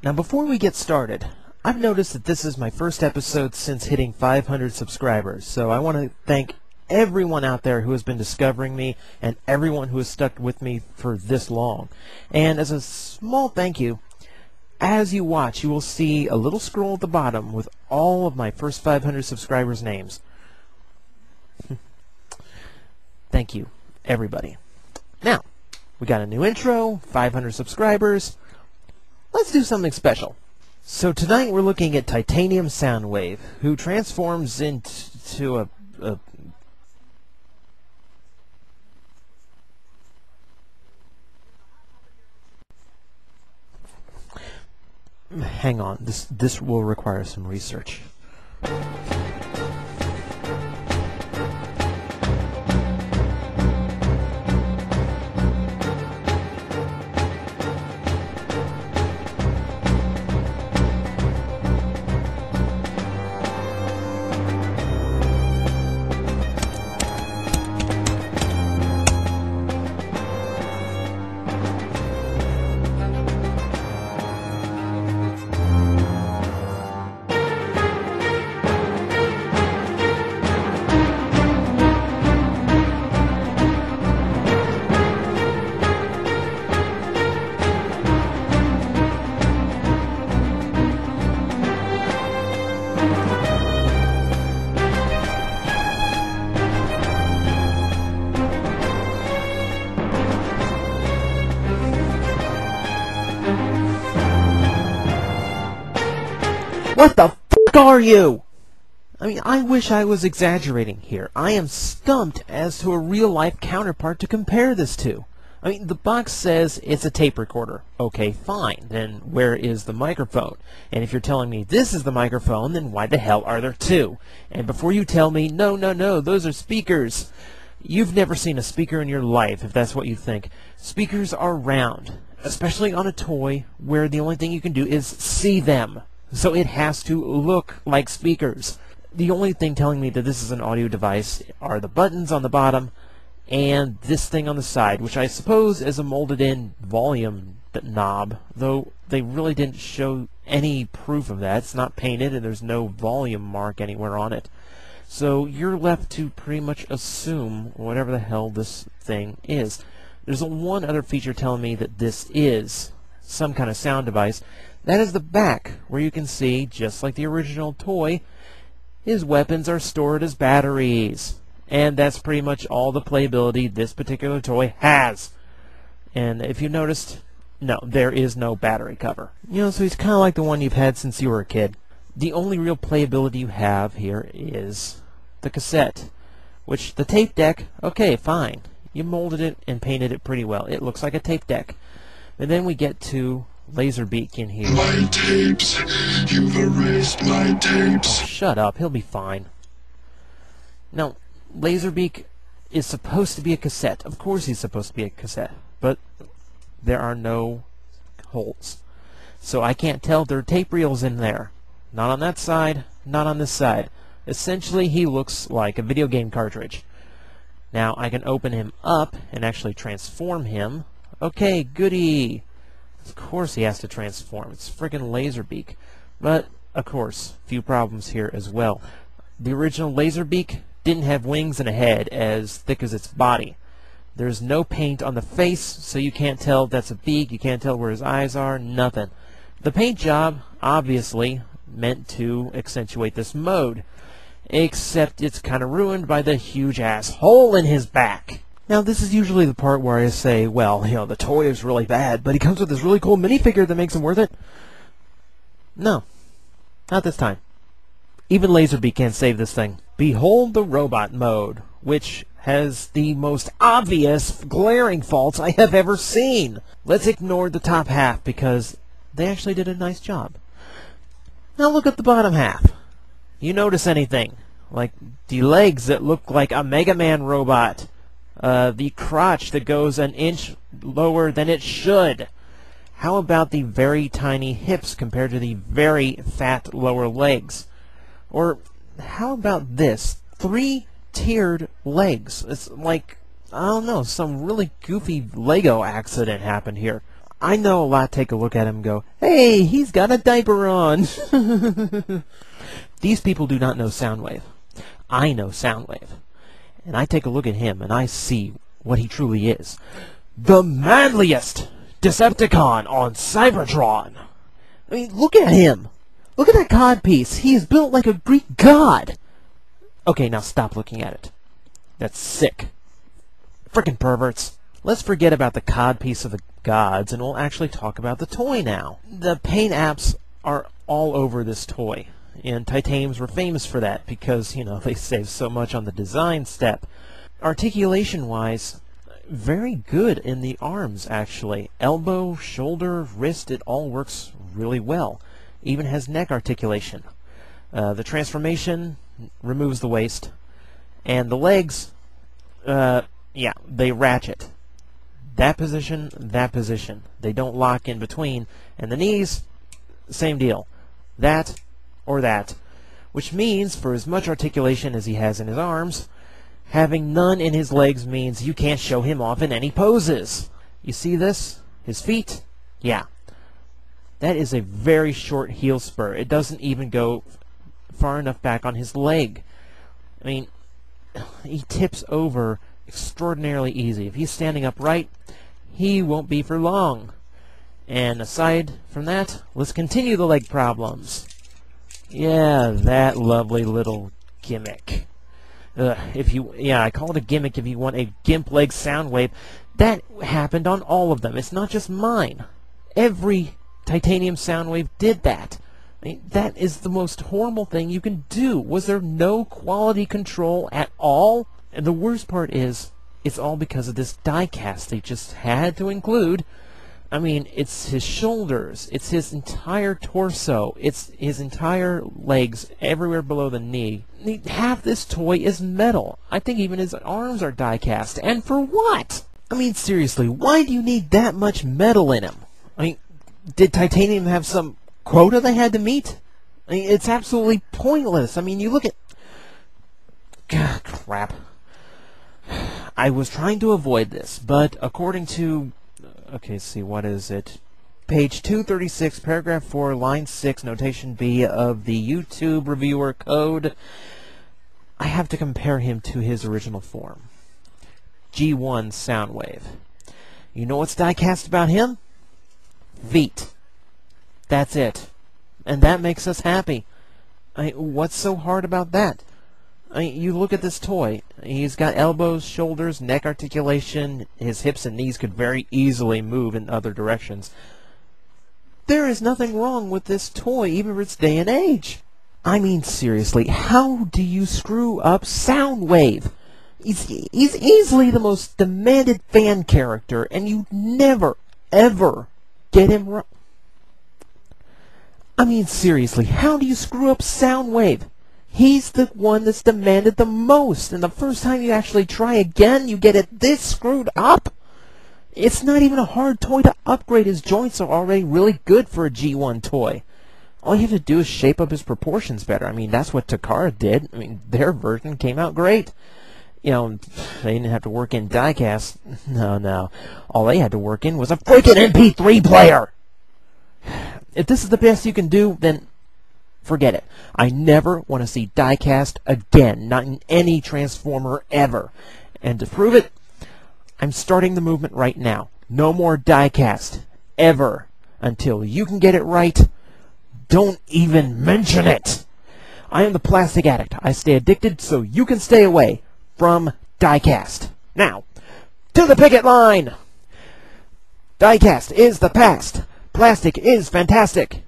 Now before we get started, I've noticed that this is my first episode since hitting 500 subscribers, so I want to thank everyone out there who has been discovering me and everyone who has stuck with me for this long. And as a small thank you, as you watch, you will see a little scroll at the bottom with all of my first 500 subscribers' names. Thank you, everybody. Now, we got a new intro, 500 subscribers. Let's do something special. So tonight we're looking at Titanium Soundwave, who transforms into a hang on, this will require some research. What the f*** are you? I mean, I wish I was exaggerating here. I am stumped as to a real-life counterpart to compare this to. I mean, the box says it's a tape recorder. Okay, fine. Then where is the microphone? And if you're telling me this is the microphone, then why the hell are there two? And before you tell me, no, those are speakers. You've never seen a speaker in your life, if that's what you think. Speakers are round, especially on a toy where the only thing you can do is see them. So it has to look like speakers. The only thing telling me that this is an audio device are the buttons on the bottom and this thing on the side, which I suppose is a molded-in volume knob, though they really didn't show any proof of that. It's not painted and there's no volume mark anywhere on it. So you're left to pretty much assume whatever the hell this thing is. There's one other feature telling me that this is some kind of sound device. That is the back, where you can see, just like the original toy, his weapons are stored as batteries. And that's pretty much all the playability this particular toy has. And if you noticed, no, there is no battery cover. You know, so he's kind of like the one you've had since you were a kid. The only real playability you have here is the cassette, which the tape deck, okay, fine. You molded it and painted it pretty well. It looks like a tape deck. And then we get to Laserbeak in here. My tapes, you've erased my tapes. Oh, shut up, he'll be fine. Now, Laserbeak is supposed to be a cassette. Of course he's supposed to be a cassette, but there are no holes. So I can't tell there are tape reels in there. Not on that side, not on this side. Essentially, he looks like a video game cartridge. Now, I can open him up and actually transform him. Okay, goody. Of course he has to transform. It's friggin' Laserbeak. But, of course, a few problems here as well. The original Laserbeak didn't have wings and a head as thick as its body. There's no paint on the face, so you can't tell that's a beak. You can't tell where his eyes are. Nothing. The paint job, obviously, meant to accentuate this mode. Except it's kind of ruined by the huge-ass hole in his back. Now, this is usually the part where I say, well, you know, the toy is really bad, but he comes with this really cool minifigure that makes him worth it. No. Not this time. Even Laserbeak can't save this thing. Behold the robot mode, which has the most obvious, glaring faults I have ever seen. Let's ignore the top half because they actually did a nice job. Now look at the bottom half. You notice anything? Like the legs that look like a Mega Man robot. The crotch that goes an inch lower than it should. How about the very tiny hips compared to the very fat lower legs? Or how about this? 3-tiered legs. It's like, I don't know, some really goofy Lego accident happened here. I know a lot take a look at him and go, hey, he's got a diaper on. These people do not know Soundwave. I know Soundwave. And I take a look at him and I see what he truly is. The manliest Decepticon on Cybertron. I mean, look at him. Look at that codpiece. He is built like a Greek god. Okay, now stop looking at it. That's sick. Frickin' perverts. Let's forget about the codpiece of the gods, and we'll actually talk about the toy now. The paint apps are all over this toy, and Titaniums were famous for that because, you know, they save so much on the design step. Articulation-wise, very good in the arms, actually. Elbow, shoulder, wrist, it all works really well. Even has neck articulation. The transformation removes the waist, and the legs, yeah, they ratchet. That position, that position. They don't lock in between. And the knees, same deal. That or that. Which means, for as much articulation as he has in his arms, having none in his legs means you can't show him off in any poses. You see this? His feet? Yeah. That is a very short heel spur. It doesn't even go far enough back on his leg. I mean, he tips over extraordinarily easy. If he's standing upright, he won't be for long. And aside from that, let's continue the leg problems. Yeah, that lovely little gimmick. I call it a gimmick if you want a gimp leg Soundwave. That happened on all of them. It's not just mine. Every Titanium Soundwave did that. I mean, that is the most horrible thing you can do. Was there no quality control at all? And the worst part is, it's all because of this die-cast they just had to include. I mean, it's his shoulders, it's his entire torso, it's his entire legs, everywhere below the knee. Half this toy is metal. I think even his arms are die-cast. And for what? I mean, seriously, why do you need that much metal in him? I mean, did Titanium have some quota they had to meet? I mean, it's absolutely pointless. I mean, you look at... God, crap. I was trying to avoid this, but according to... Okay, let's see, what is it? Page 236, paragraph 4, line 6, notation B of the YouTube reviewer code, I have to compare him to his original form. G1 Soundwave. You know what's die-cast about him? Feet. That's it. And that makes us happy. What's so hard about that? You look at this toy. He's got elbows, shoulders, neck articulation. His hips and knees could very easily move in other directions. There is nothing wrong with this toy, even for its day and age. I mean, seriously, how do you screw up Soundwave? He's easily the most demanded fan character, and you never, ever get him right. I mean, seriously, how do you screw up Soundwave? He's the one that's demanded the most, and the first time you actually try again, you get it this screwed up. It's not even a hard toy to upgrade. His joints are already really good for a G1 toy. All you have to do is shape up his proportions better. I mean, that's what Takara did. I mean, their version came out great. You know, they didn't have to work in diecast. No. All they had to work in was a freaking MP3 player! If this is the best you can do, then forget it. I never want to see diecast again, not in any Transformer ever. And to prove it, I'm starting the movement right now. No more diecast, ever, until you can get it right. Don't even mention it. I am the Plastic Addict. I stay addicted so you can stay away from diecast. Now, to the picket line! Diecast is the past. Plastic is fantastic.